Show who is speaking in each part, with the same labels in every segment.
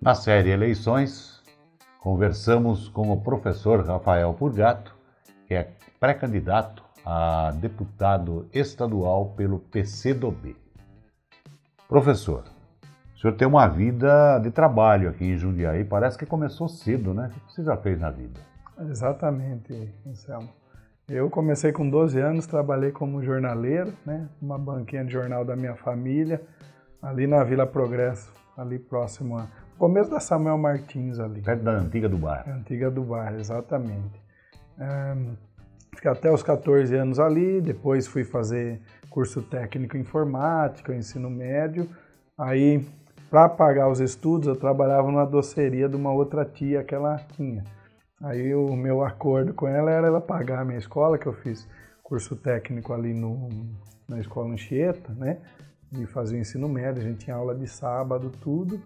Speaker 1: Na série Eleições, conversamos com o professor Rafael Purgato, que é pré-candidato a deputado estadual pelo PCdoB. Professor, o senhor tem uma vida de trabalho aqui em Jundiaí, parece que começou cedo, né? O que você já fez na vida?
Speaker 2: Exatamente, Anselmo. Eu comecei com 12 anos, trabalhei como jornaleiro, né? Uma banquinha de jornal da minha família, ali na Vila Progresso, ali próximo ao começo da Samuel Martins ali.
Speaker 1: Perto da Antiga do Bairro.
Speaker 2: Antiga do Bairro, exatamente. Fiquei até os 14 anos ali, depois fui fazer curso técnico em informática, ensino médio. Aí, para pagar os estudos, eu trabalhava numa doceria de uma outra tia que ela tinha. Aí o meu acordo com ela era ela pagar a minha escola, que eu fiz curso técnico ali na escola Anchieta, né? E fazia ensino médio, a gente tinha aula de sábado, tudo.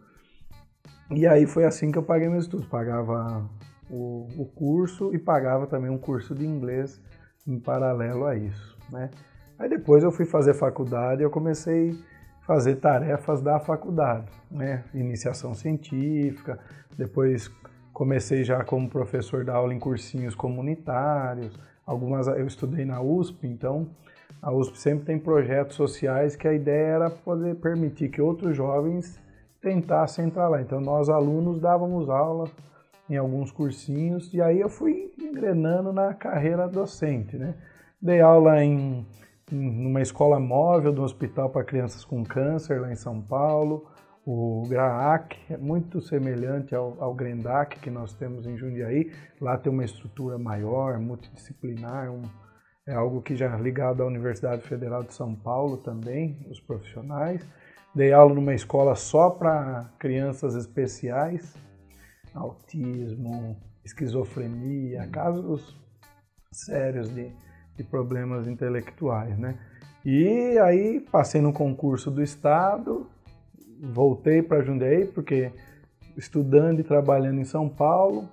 Speaker 2: E aí foi assim que eu paguei meus estudos, pagava o curso e pagava também um curso de inglês em paralelo a isso, né? Aí depois eu fui fazer faculdade e eu comecei a fazer tarefas da faculdade, né? Iniciação científica, depois comecei já como professor da aula em cursinhos comunitários, eu estudei na USP, então a USP sempre tem projetos sociais que a ideia era poder permitir que outros jovens tentassem entrar lá. Então nós alunos dávamos aula em alguns cursinhos e aí eu fui engrenando na carreira docente, né? Dei aula numa escola móvel do Hospital para Crianças com Câncer lá em São Paulo, o GRAAC, é muito semelhante ao GRENDAC que nós temos em Jundiaí. Lá tem uma estrutura maior, multidisciplinar, é algo que já é ligado à Universidade Federal de São Paulo também, os profissionais. Dei aula numa escola só para crianças especiais, autismo, esquizofrenia, casos sérios de problemas intelectuais, né? E aí passei no concurso do Estado, voltei para Jundiaí, porque estudando e trabalhando em São Paulo,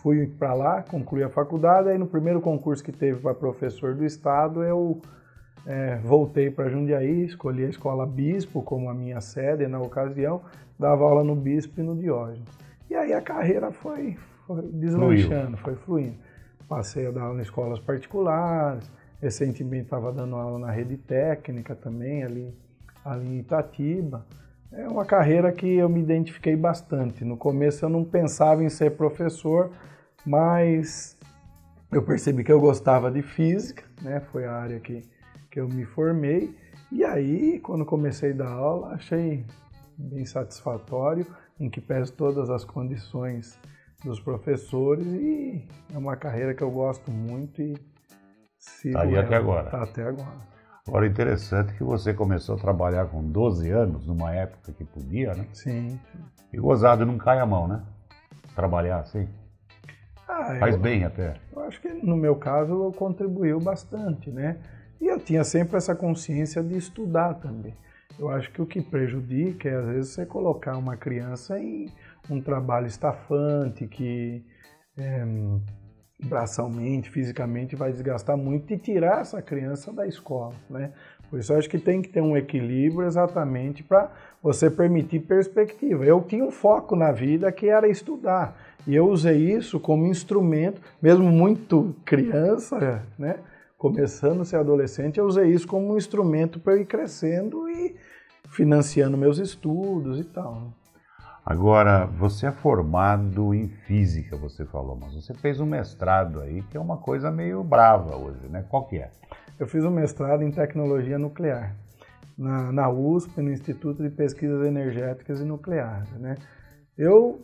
Speaker 2: fui para lá, concluí a faculdade, aí no primeiro concurso que teve para professor do Estado, eu voltei para Jundiaí, escolhi a Escola Bispo como a minha sede na ocasião, dava aula no Bispo e no Diógenes. E aí a carreira foi deslanchando, foi fluindo. Passei a dar aula em escolas particulares, recentemente estava dando aula na rede técnica também, ali em Itatiba. É uma carreira que eu me identifiquei bastante. No começo eu não pensava em ser professor, mas eu percebi que eu gostava de física, né? Foi a área que eu me formei. E aí, quando comecei a dar aula, achei bem satisfatório, em que peço todas as condições dos professores, e é uma carreira que eu gosto muito e sigo
Speaker 1: Tá aí até agora.
Speaker 2: Tá até agora.
Speaker 1: Agora, interessante que você começou a trabalhar com 12 anos, numa época que podia, né?
Speaker 2: Sim.
Speaker 1: E gozado, não cai a mão, né? Trabalhar assim. Faz bem até.
Speaker 2: Eu acho que no meu caso contribuiu bastante, né? E eu tinha sempre essa consciência de estudar também. Eu acho que o que prejudica é, às vezes, você colocar uma criança em um trabalho estafante que braçalmente, fisicamente vai desgastar muito e tirar essa criança da escola, né? Por isso eu acho que tem que ter um equilíbrio exatamente para você permitir perspectiva. Eu tinha um foco na vida que era estudar e eu usei isso como instrumento, mesmo muito criança, né? Começando a ser adolescente, eu usei isso como um instrumento para eu ir crescendo e financiando meus estudos e tal.
Speaker 1: Agora, você é formado em física, você falou, mas você fez um mestrado aí, que é uma coisa meio brava hoje, né? Qual que é?
Speaker 2: Eu fiz um mestrado em tecnologia nuclear, na USP, no Instituto de Pesquisas Energéticas e Nucleares, né? Eu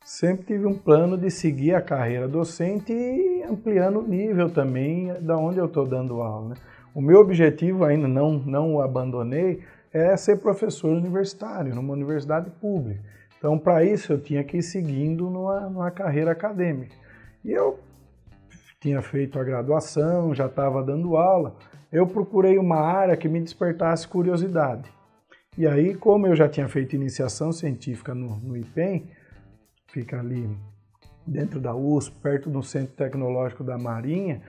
Speaker 2: sempre tive um plano de seguir a carreira docente e ampliando o nível também da onde eu estou dando aula, né? O meu objetivo, ainda não o abandonei, é ser professor universitário, numa universidade pública. Então, para isso, eu tinha que ir seguindo numa carreira acadêmica. E eu tinha feito a graduação, já estava dando aula. Eu procurei uma área que me despertasse curiosidade. E aí, como eu já tinha feito iniciação científica no IPEM, fica ali dentro da USP, perto do Centro Tecnológico da Marinha,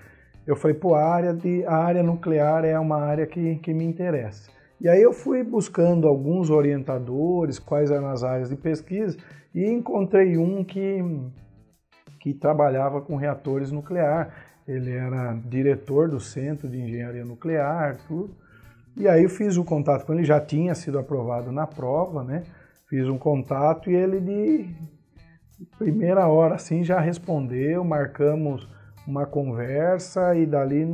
Speaker 2: eu falei, pô, a área nuclear é uma área que me interessa. E aí eu fui buscando alguns orientadores, quais eram as áreas de pesquisa, e encontrei um que trabalhava com reatores nucleares. Ele era diretor do Centro de Engenharia Nuclear, tudo. E aí eu fiz o contato com ele, já tinha sido aprovado na prova, né? Fiz um contato e ele de primeira hora assim já respondeu, marcamos uma conversa e dali,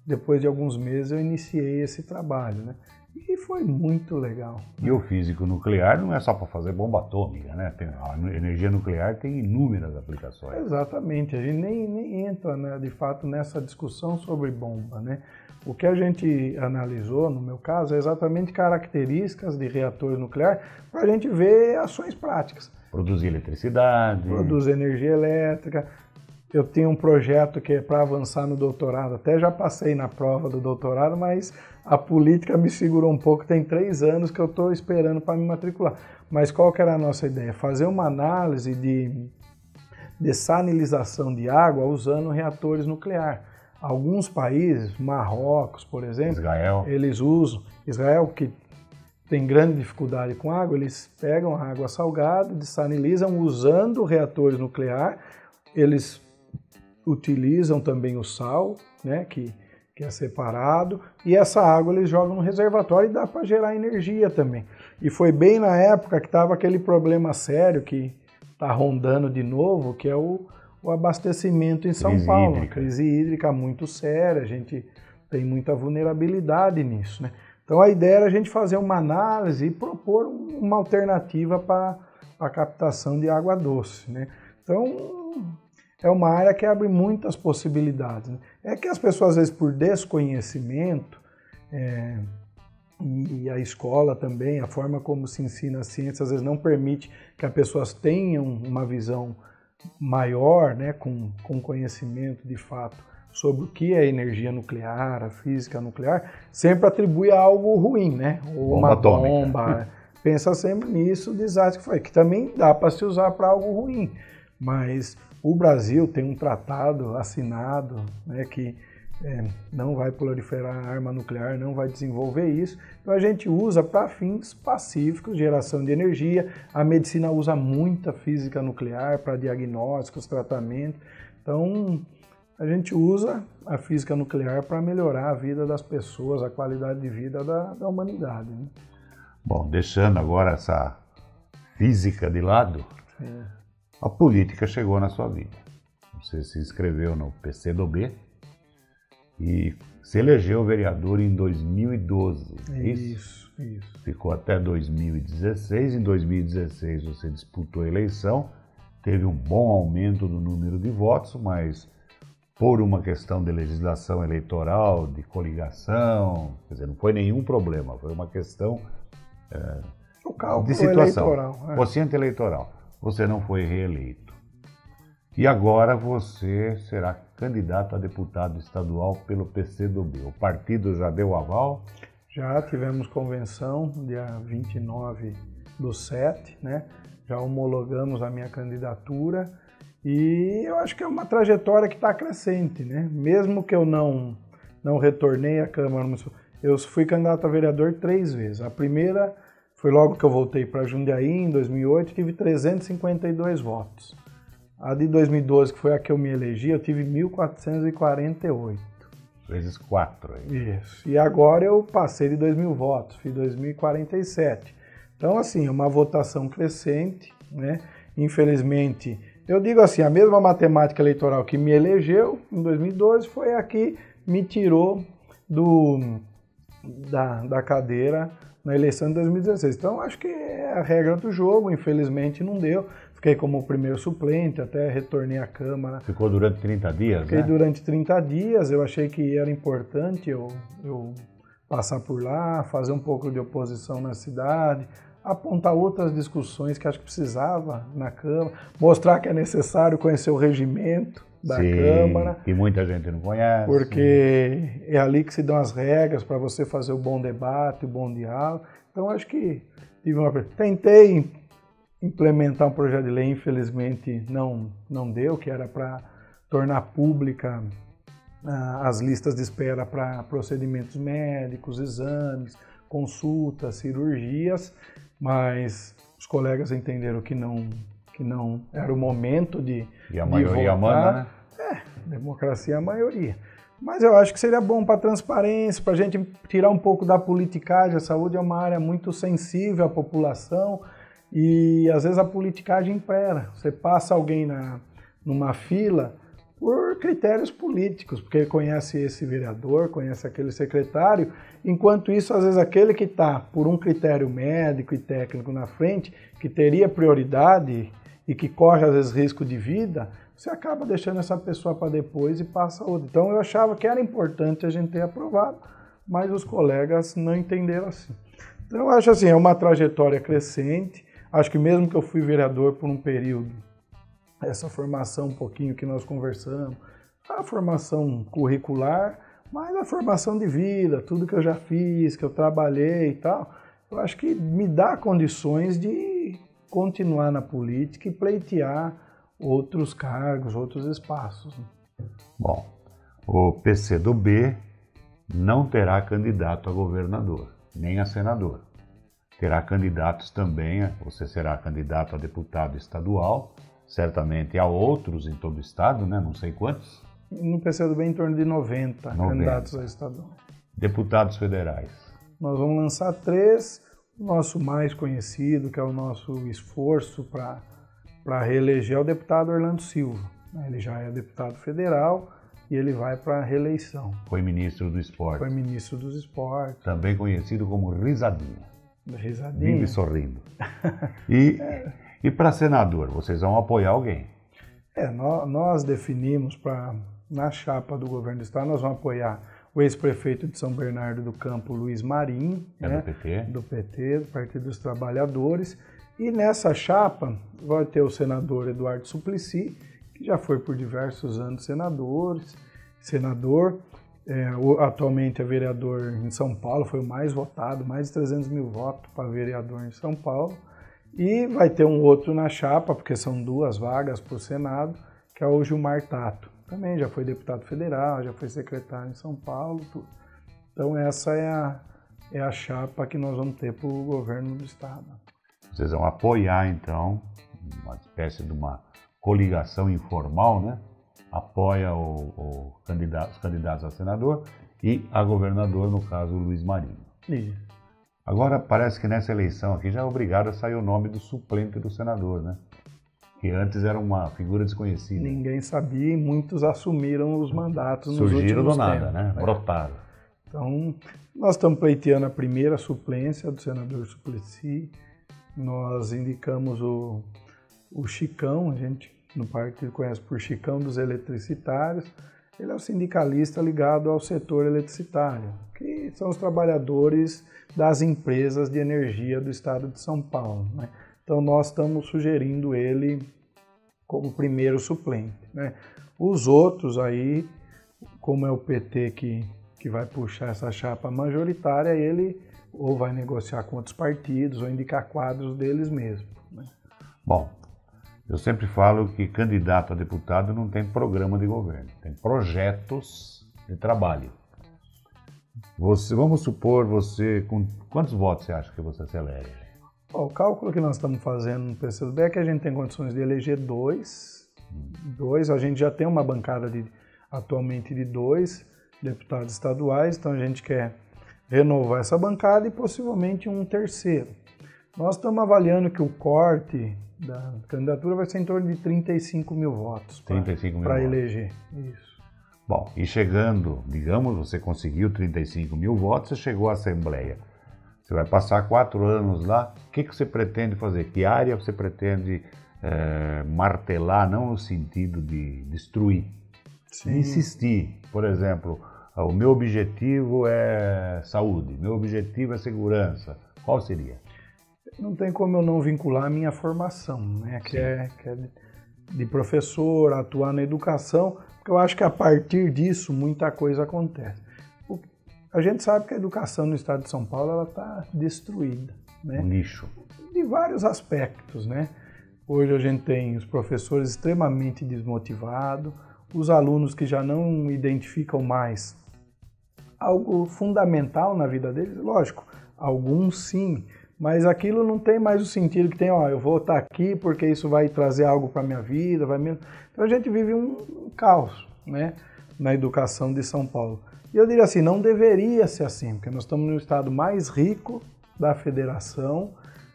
Speaker 2: depois de alguns meses, eu iniciei esse trabalho, né? E foi muito legal.
Speaker 1: E o físico nuclear não é só para fazer bomba atômica, né? A energia nuclear tem inúmeras aplicações.
Speaker 2: Exatamente, a gente nem entra, né, de fato nessa discussão sobre bomba, né? O que a gente analisou, no meu caso, é exatamente características de reator nuclear para a gente ver ações práticas.
Speaker 1: Produzir eletricidade.
Speaker 2: Produzir energia elétrica. Eu tenho um projeto que é para avançar no doutorado, até já passei na prova do doutorado, mas a política me segurou um pouco, tem 3 anos que eu estou esperando para me matricular. Mas qual que era a nossa ideia? Fazer uma análise de dessalinização de água usando reatores nucleares. Alguns países, Marrocos, por exemplo,
Speaker 1: Israel,
Speaker 2: eles usam, Israel que tem grande dificuldade com água, eles pegam a água salgada, dessalinizam usando reatores nucleares, eles utilizam também o sal, né, que é separado, e essa água eles jogam no reservatório e dá para gerar energia também. E foi bem na época que estava aquele problema sério que está rondando de novo, que é o abastecimento em São Paulo. Uma crise hídrica muito séria, a gente tem muita vulnerabilidade nisso, né? Então a ideia era a gente fazer uma análise e propor uma alternativa para a captação de água doce, né? Então é uma área que abre muitas possibilidades, né? É que as pessoas, às vezes, por desconhecimento, e a escola também, a forma como se ensina a ciência, às vezes não permite que as pessoas tenham uma visão maior, né, com conhecimento de fato sobre o que é energia nuclear, a física nuclear, sempre atribui a algo ruim, né? Ou uma bomba. Pensa sempre nisso, o desastre que foi, que também dá para se usar para algo ruim. Mas o Brasil tem um tratado assinado, né, que não vai proliferar arma nuclear, não vai desenvolver isso. Então a gente usa para fins pacíficos, geração de energia. A medicina usa muita física nuclear para diagnósticos, tratamento. Então a gente usa a física nuclear para melhorar a vida das pessoas, a qualidade de vida da humanidade, né?
Speaker 1: Bom, deixando agora essa física de lado, a política chegou na sua vida. Você se inscreveu no PCdoB e se elegeu vereador em 2012.
Speaker 2: Isso.
Speaker 1: Ficou até 2016. Em 2016 você disputou a eleição, teve um bom aumento do número de votos, mas por uma questão de legislação eleitoral, de coligação, quer dizer, não foi nenhum problema, foi uma questão de situação, quociente eleitoral. Você não foi reeleito. E agora você será candidato a deputado estadual pelo PCdoB. O partido já deu aval?
Speaker 2: Já tivemos convenção, dia 29/7, né? Já homologamos a minha candidatura e eu acho que é uma trajetória que está crescente, né? Mesmo que eu não retornei à Câmara Municipal, eu fui candidato a vereador 3 vezes. A primeira foi logo que eu voltei para Jundiaí, em 2008, tive 352 votos. A de 2012, que foi a que eu me elegi, eu tive 1.448.
Speaker 1: Vezes 4 aí.
Speaker 2: Isso. E agora eu passei de 2.000 votos, fiz 2.047. Então, assim, é uma votação crescente, né? Infelizmente, eu digo assim, a mesma matemática eleitoral que me elegeu em 2012 foi a que me tirou da cadeira na eleição de 2016. Então, acho que é a regra do jogo, infelizmente não deu. Fiquei como primeiro suplente, até retornei à Câmara.
Speaker 1: Ficou durante 30 dias,
Speaker 2: Fiquei durante 30 dias, eu achei que era importante eu passar por lá, fazer um pouco de oposição na cidade, apontar outras discussões que acho que precisava na Câmara, mostrar que é necessário conhecer o regimento da Câmara.
Speaker 1: Que muita gente não conhece.
Speaker 2: Porque é ali que se dão as regras para você fazer o bom debate, o bom diálogo. Então, acho que tentei implementar um projeto de lei, infelizmente não deu, que era para tornar pública as listas de espera para procedimentos médicos, exames, consultas, cirurgias, mas os colegas entenderam que não era o momento de
Speaker 1: E a maioria manda, né?
Speaker 2: Democracia é a maioria. Mas eu acho que seria bom para a transparência, para a gente tirar um pouco da politicagem. A saúde é uma área muito sensível à população e às vezes a politicagem impera. Você passa alguém numa fila por critérios políticos, porque ele conhece esse vereador, conhece aquele secretário, enquanto isso, às vezes, aquele que está por um critério médico e técnico na frente, que teria prioridade e que corre, às vezes, risco de vida, você acaba deixando essa pessoa para depois e passa outra. Então, eu achava que era importante a gente ter aprovado, mas os colegas não entenderam assim. Então, eu acho assim, é uma trajetória crescente. Acho que mesmo que eu fui vereador por um período, essa formação um pouquinho que nós conversamos, a formação curricular, mas a formação de vida, tudo que eu já fiz, que eu trabalhei e tal, eu acho que me dá condições de continuar na política e pleitear outros cargos, outros espaços.
Speaker 1: Bom, o PCdoB não terá candidato a governador, nem a senador. Terá candidatos também, você será candidato a deputado estadual, certamente há outros em todo o estado, né? Não sei quantos.
Speaker 2: No PCdoB em torno de 90 candidatos a estadual.
Speaker 1: Deputados federais.
Speaker 2: Nós vamos lançar 3, o nosso mais conhecido, que é o nosso esforço para reeleger, é o deputado Orlando Silva. Ele já é deputado federal e ele vai para a reeleição.
Speaker 1: Foi ministro do esporte.
Speaker 2: Foi ministro dos esportes.
Speaker 1: Também conhecido como Risadinha.
Speaker 2: Risadinha.
Speaker 1: Vive sorrindo. E para senador, vocês vão apoiar alguém?
Speaker 2: Nós definimos na chapa do governo do estado, nós vamos apoiar o ex-prefeito de São Bernardo do Campo, Luiz Marinho,
Speaker 1: né? Do PT?
Speaker 2: Do PT, do Partido dos Trabalhadores. E nessa chapa vai ter o senador Eduardo Suplicy, que já foi por diversos anos senador, atualmente é vereador em São Paulo, foi o mais votado, mais de 300 mil votos para vereador em São Paulo. E vai ter um outro na chapa, porque são 2 vagas para o Senado, que é o Gilmar Tato. Também já foi deputado federal, já foi secretário em São Paulo. Tudo. Então essa é a chapa que nós vamos ter para o governo do estado.
Speaker 1: Vocês vão apoiar, então, uma espécie de uma coligação informal, né? Apoia os candidatos a senador e a governador, no caso, o Luiz Marinho.
Speaker 2: Isso.
Speaker 1: Agora, parece que nessa eleição aqui já é obrigado a sair o nome do suplente do senador, né? Que antes era uma figura desconhecida.
Speaker 2: Ninguém sabia e muitos assumiram os mandatos nos
Speaker 1: Surgiram
Speaker 2: últimos
Speaker 1: do nada,
Speaker 2: tempos,
Speaker 1: né? Brotaram.
Speaker 2: Então, nós estamos pleiteando a primeira suplência do senador Suplicy. Nós indicamos o Chicão, a gente no partido conhece por Chicão dos Eletricitários. Ele é um sindicalista ligado ao setor eletricitário, que são os trabalhadores das empresas de energia do estado de São Paulo, né? Então nós estamos sugerindo ele como primeiro suplente, né? Os outros aí, como é o PT que vai puxar essa chapa majoritária, ele ou vai negociar com outros partidos ou indicar quadros deles mesmos, né?
Speaker 1: Bom, eu sempre falo que candidato a deputado não tem programa de governo, tem projetos de trabalho. Vamos supor, com quantos votos você acha que você se elege?
Speaker 2: O cálculo que nós estamos fazendo no PCdoB é que a gente tem condições de eleger 2. A gente já tem uma bancada atualmente de 2 deputados estaduais, então a gente quer renovar essa bancada e possivelmente um terceiro. Nós estamos avaliando que o corte da candidatura vai ser em torno de 35 mil votos para eleger. Isso.
Speaker 1: Bom, e chegando, digamos, você conseguiu 35 mil votos, você chegou à Assembleia. Você vai passar 4 anos lá, o que você pretende fazer? Que área você pretende martelar, não no sentido de destruir?
Speaker 2: Sim.
Speaker 1: Insistir, por exemplo, o meu objetivo é saúde, meu objetivo é segurança. Qual seria?
Speaker 2: Não tem como eu não vincular a minha formação, né? que é de professor, atuar na educação, porque eu acho que a partir disso muita coisa acontece. A gente sabe que a educação no estado de São Paulo está destruída, né?
Speaker 1: Um lixo.
Speaker 2: De vários aspectos, né? Hoje a gente tem os professores extremamente desmotivados, os alunos que já não identificam mais algo fundamental na vida deles. Lógico, Alguns sim, mas aquilo não tem mais o sentido que tem, ó, eu vou estar aqui porque isso vai trazer algo para a minha vida, Então a gente vive um caos, né, na educação de São Paulo. E eu diria assim, não deveria ser assim, porque nós estamos no estado mais rico da federação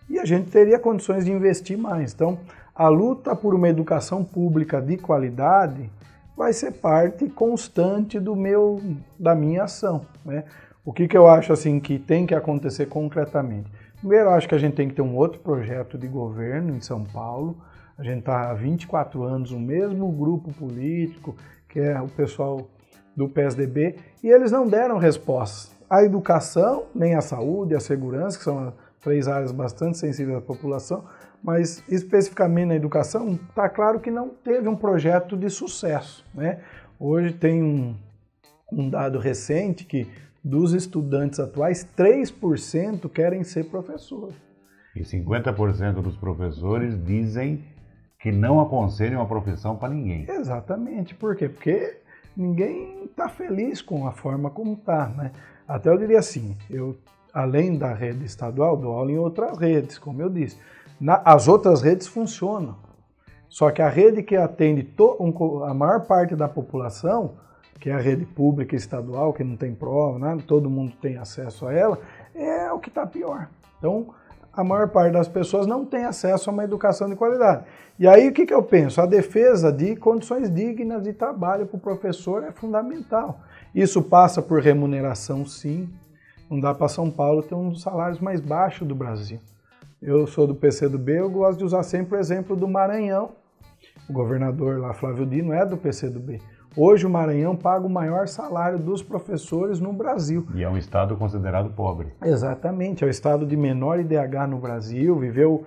Speaker 2: e a gente teria condições de investir mais. Então, a luta por uma educação pública de qualidade vai ser parte constante da minha ação, né? O que eu acho assim que tem que acontecer concretamente? Primeiro, eu acho que a gente tem que ter um outro projeto de governo em São Paulo. A gente está há 24 anos, o mesmo grupo político, que é o pessoal do PSDB, e eles não deram resposta. A educação, nem a saúde, a segurança, que são 3 áreas bastante sensíveis à população, mas especificamente na educação, está claro que não teve um projeto de sucesso, né? Hoje tem um dado recente que dos estudantes atuais, 3% querem ser professor.
Speaker 1: E 50% dos professores dizem que não aconselham a profissão para ninguém.
Speaker 2: Exatamente. Por quê? Porque ninguém está feliz com a forma como está, né? Até eu diria assim, eu, além da rede estadual, dou aula em outras redes, como eu disse. As outras redes funcionam. Só que a rede que atende a maior parte da população, que é a rede pública estadual, que não tem prova, nada, todo mundo tem acesso a ela, é o que está pior. Então, a maior parte das pessoas não tem acesso a uma educação de qualidade. E aí, o que eu penso? A defesa de condições dignas de trabalho para o professor é fundamental. Isso passa por remuneração, sim. Não dá para São Paulo ter um dos salários mais baixos do Brasil. Eu sou do PCdoB, eu gosto de usar sempre o exemplo do Maranhão. O governador lá, Flávio Dino, é do PCdoB. Hoje o Maranhão paga o maior salário dos professores no Brasil.
Speaker 1: E é um estado considerado pobre.
Speaker 2: Exatamente, é o estado de menor IDH no Brasil, viveu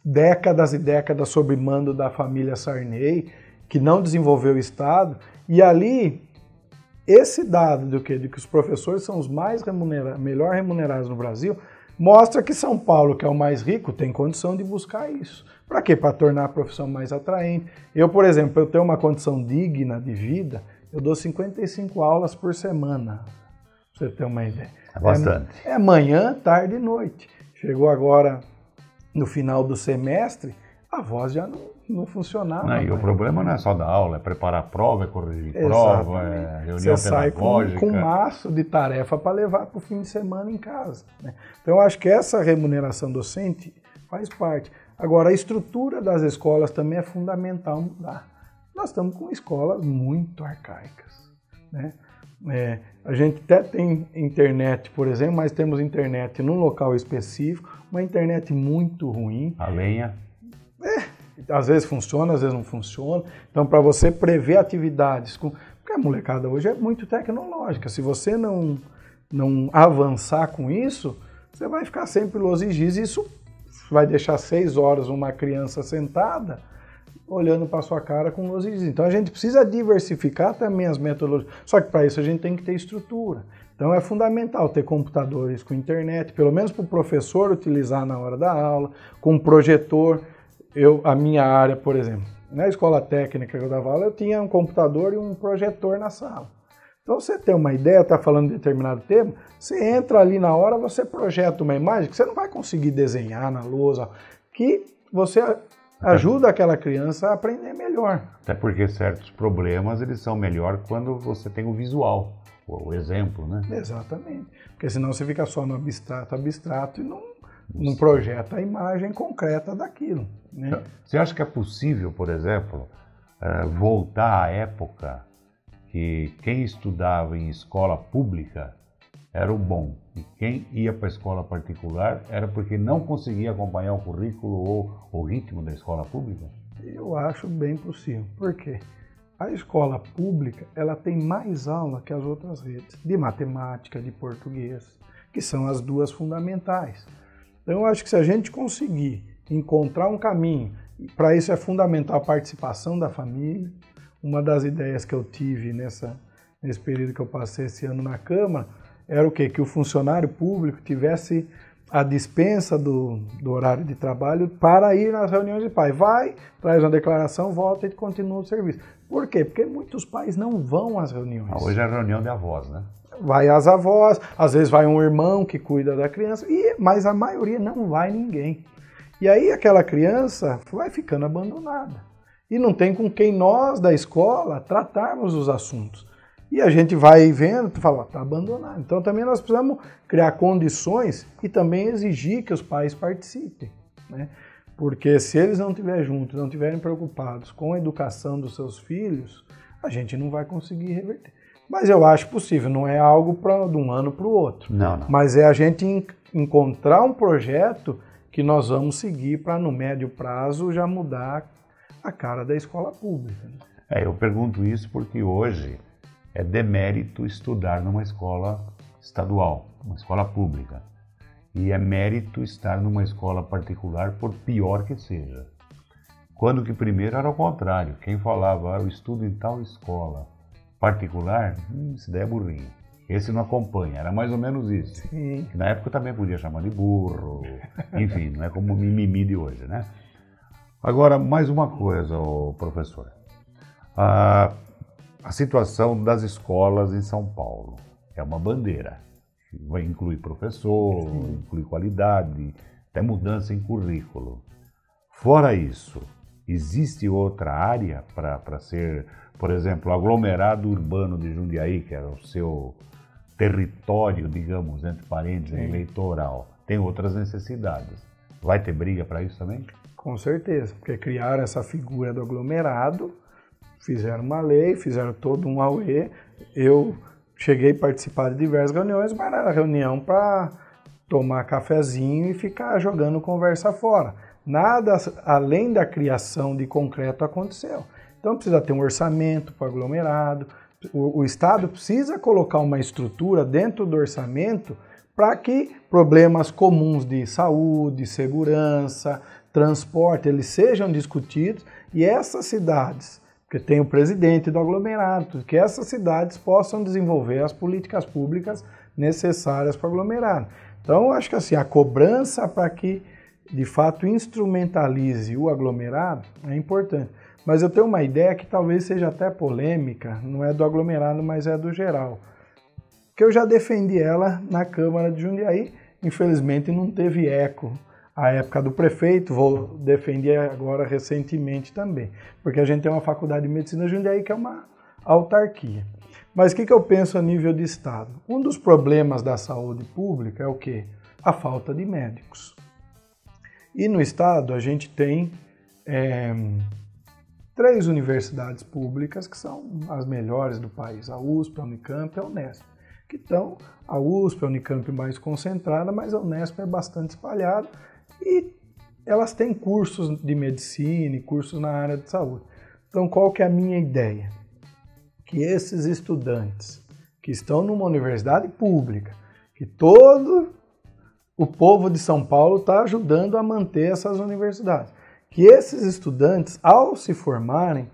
Speaker 2: décadas e décadas sob mando da família Sarney, que não desenvolveu o estado, e ali, esse dado de que os professores são os melhor remunerados no Brasil, mostra que São Paulo, que é o mais rico, tem condição de buscar isso. Para quê? Para tornar a profissão mais atraente. Eu, por exemplo, eu tenho uma condição digna de vida, eu dou 55 aulas por semana, para você ter uma ideia.
Speaker 1: É bastante.
Speaker 2: É manhã, tarde e noite. Chegou agora, no final do semestre, a voz já não funcionava.
Speaker 1: Não, e o problema não é só dar aula, é preparar prova, é corrigir prova, é reunião
Speaker 2: pedagógica. Você sai com um maço de tarefa para levar para o fim de semana em casa, né? Então, eu acho que essa remuneração docente faz parte. Agora, a estrutura das escolas também é fundamental mudar. Nós estamos com escolas muito arcaicas, né? A gente até tem internet, por exemplo, mas temos internet num local específico, uma internet muito ruim.
Speaker 1: A lenha.
Speaker 2: Às vezes funciona, às vezes não funciona. Então, para você prever atividades, porque a molecada hoje é muito tecnológica. Se você não avançar com isso, você vai ficar sempre los e giz, e isso vai deixar 6 horas uma criança sentada olhando para sua cara com los e giz. Então, a gente precisa diversificar também as metodologias. Só que para isso a gente tem que ter estrutura. Então, é fundamental ter computadores com internet, pelo menos para o professor utilizar na hora da aula, com projetor. A minha área, por exemplo, na escola técnica que eu dava aula, eu tinha um computador e um projetor na sala. Então, você tem uma ideia, está falando de determinado tema, você entra ali na hora, você projeta uma imagem que você não vai conseguir desenhar na lousa, que você ajuda aquela criança a aprender melhor.
Speaker 1: Até porque certos problemas, eles são melhor quando você tem o visual, o exemplo, né?
Speaker 2: Exatamente, porque senão você fica só no abstrato e não projeta a imagem concreta daquilo, né?
Speaker 1: Você acha que é possível, por exemplo, voltar à época que quem estudava em escola pública era o bom e quem ia para a escola particular era porque não conseguia acompanhar o currículo ou o ritmo da escola pública?
Speaker 2: Eu acho bem possível. Por quê? A escola pública, ela tem mais aula que as outras redes, de matemática, de português, que são as duas fundamentais. Então, eu acho que se a gente conseguir encontrar um caminho, para isso é fundamental a participação da família. Uma das ideias que eu tive nesse período que eu passei esse ano na Câmara era o quê? Que o funcionário público tivesse a dispensa do horário de trabalho para ir nas reuniões de pais. Vai, traz uma declaração, volta e continua o serviço. Por quê? Porque muitos pais não vão às reuniões.
Speaker 1: Hoje é reunião de avós, né?
Speaker 2: Vai as avós, às vezes vai um irmão que cuida da criança, mas a maioria não vai ninguém. E aí aquela criança vai ficando abandonada. E não tem com quem nós da escola tratarmos os assuntos. E a gente vai vendo e fala, está abandonado. Então também nós precisamos criar condições e também exigir que os pais participem, né? Porque se eles não estiverem juntos, não estiverem preocupados com a educação dos seus filhos, a gente não vai conseguir reverter. Mas eu acho possível, não é algo de um ano para o outro.
Speaker 1: Não.
Speaker 2: Mas é a gente encontrar um projeto que nós vamos seguir para no médio prazo já mudar a cara da escola pública.
Speaker 1: Eu pergunto isso porque hoje é demérito estudar numa escola estadual, uma escola pública. E é mérito estar numa escola particular, por pior que seja. Quando que primeiro era o contrário. Quem falava, eu estudo em tal escola particular, esse daí é burrinho. Esse não acompanha, era mais ou menos isso.
Speaker 2: Sim.
Speaker 1: Na época também podia chamar de burro, enfim, não é como o mimimi de hoje, né? Agora, mais uma coisa, professor. A situação das escolas em São Paulo é uma bandeira. Vai incluir professor, incluir qualidade, até mudança em currículo. Fora isso, existe outra área para ser, por exemplo, o aglomerado urbano de Jundiaí, que era o seu território, digamos, entre parênteses, eleitoral, tem outras necessidades. Vai ter briga para isso também?
Speaker 2: Com certeza, porque criaram essa figura do aglomerado, fizeram uma lei, fizeram todo um auê. Eu cheguei a participar de diversas reuniões, mas era reunião para tomar cafezinho e ficar jogando conversa fora. Nada além da criação de concreto aconteceu. Então precisa ter um orçamento para o aglomerado. O Estado precisa colocar uma estrutura dentro do orçamento para que problemas comuns de saúde, segurança, transporte, eles sejam discutidos e essas cidades, porque tem o presidente do aglomerado, que essas cidades possam desenvolver as políticas públicas necessárias para o aglomerado. Então, eu acho que assim, a cobrança para que, de fato, instrumentalize o aglomerado é importante. Mas eu tenho uma ideia que talvez seja até polêmica, não é do aglomerado, mas é do geral. Que eu já defendi ela na Câmara de Jundiaí, infelizmente não teve eco à época do prefeito, vou defender agora recentemente também, porque a gente tem uma faculdade de medicina de Jundiaí que é uma autarquia. Mas o que eu penso a nível de Estado? Um dos problemas da saúde pública é o quê? A falta de médicos. E no Estado a gente tem 3 universidades públicas que são as melhores do país, a USP, a Unicamp e a Unesp. Então, a USP, a Unicamp mais concentrada, mas a Unesp é bastante espalhada e elas têm cursos de medicina e cursos na área de saúde. Então, qual que é a minha ideia? Que esses estudantes que estão numa universidade pública, que todo o povo de São Paulo está ajudando a manter essas universidades, que esses estudantes, ao se formarem,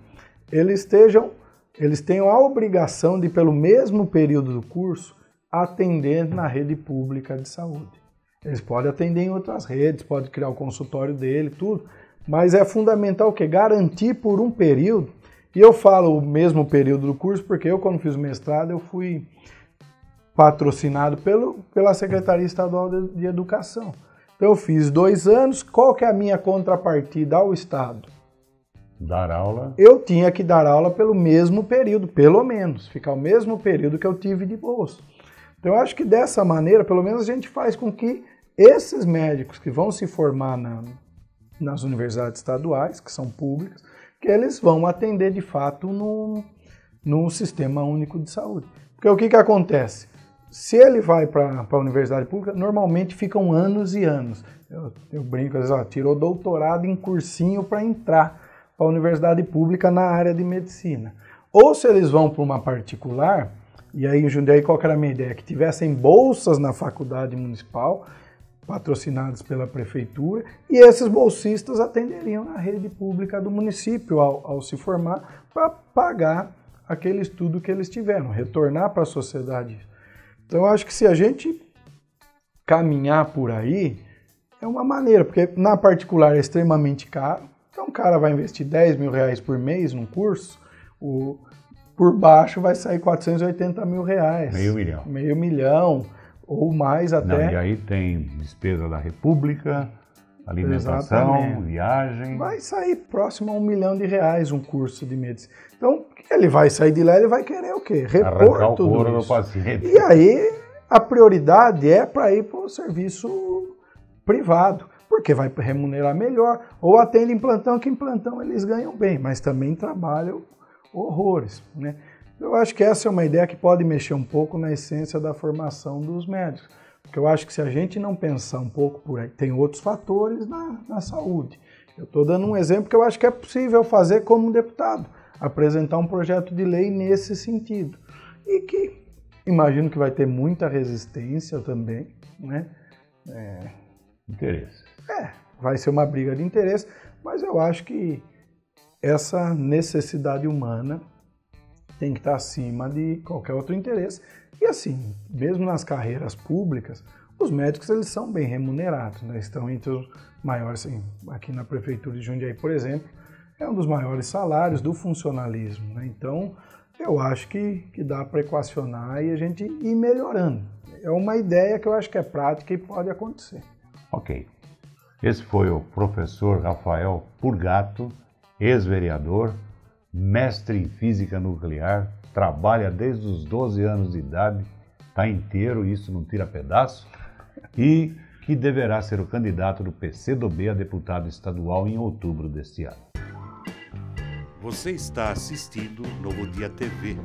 Speaker 2: eles tenham a obrigação de, pelo mesmo período do curso, atender na rede pública de saúde. Eles podem atender em outras redes, podem criar o consultório dele, tudo, mas é fundamental o quê? Garantir por um período, e eu falo o mesmo período do curso, porque eu, quando fiz o mestrado, eu fui patrocinado pela Secretaria Estadual de Educação. Então eu fiz 2 anos, qual que é a minha contrapartida ao Estado?
Speaker 1: Dar aula?
Speaker 2: Eu tinha que dar aula pelo mesmo período, pelo menos, ficar o mesmo período que eu tive de bolsa. Então eu acho que dessa maneira, pelo menos a gente faz com que esses médicos que vão se formar nas universidades estaduais, que são públicas, que eles vão atender de fato no Sistema Único de Saúde. Porque o que acontece? Se ele vai para a universidade pública, normalmente ficam anos e anos. Eu brinco, às vezes, tirou doutorado em cursinho para entrar para a universidade pública na área de medicina. Ou se eles vão para uma particular, e aí em Jundiaí qual que era a minha ideia? Que tivessem bolsas na faculdade municipal, patrocinadas pela prefeitura, e esses bolsistas atenderiam na rede pública do município ao se formar para pagar aquele estudo que eles tiveram, retornar para a sociedade. Então eu acho que se a gente caminhar por aí, é uma maneira, porque na particular é extremamente caro. Então o cara vai investir 10 mil reais por mês num curso, por baixo vai sair 480 mil reais.
Speaker 1: Meio milhão.
Speaker 2: Meio milhão, ou mais até.
Speaker 1: Não, e aí tem despesa da República, alimentação,
Speaker 2: Exatamente.
Speaker 1: viagem.
Speaker 2: Vai sair próximo a R$1 milhão um curso de medicina. Então, ele vai sair de lá, ele vai querer o quê? Repor
Speaker 1: Arrancar o
Speaker 2: tudo
Speaker 1: couro do
Speaker 2: isso.
Speaker 1: paciente.
Speaker 2: E aí, a prioridade é para ir para o serviço privado, porque vai remunerar melhor. Ou atende em plantão, que em plantão eles ganham bem, mas também trabalham horrores, né? Eu acho que essa é uma ideia que pode mexer um pouco na essência da formação dos médicos. Porque eu acho que se a gente não pensar um pouco por aí, tem outros fatores na saúde. Eu estou dando um exemplo que eu acho que é possível fazer como deputado, apresentar um projeto de lei nesse sentido. E que imagino que vai ter muita resistência também, né?
Speaker 1: Interesse.
Speaker 2: Vai ser uma briga de interesse, mas eu acho que essa necessidade humana tem que estar acima de qualquer outro interesse. E assim, mesmo nas carreiras públicas, os médicos eles são bem remunerados, né? Estão entre os maiores, assim, aqui na Prefeitura de Jundiaí, por exemplo, é um dos maiores salários do funcionalismo, né? Então, eu acho que dá para equacionar e a gente ir melhorando. É uma ideia que eu acho que é prática e pode acontecer.
Speaker 1: Ok. Esse foi o professor Rafael Purgato, ex-vereador, mestre em física nuclear, trabalha desde os 12 anos de idade, está inteiro, isso não tira pedaço, e que deverá ser o candidato do PCdoB a deputado estadual em outubro deste ano.
Speaker 3: Você está assistindo Novo Dia TV.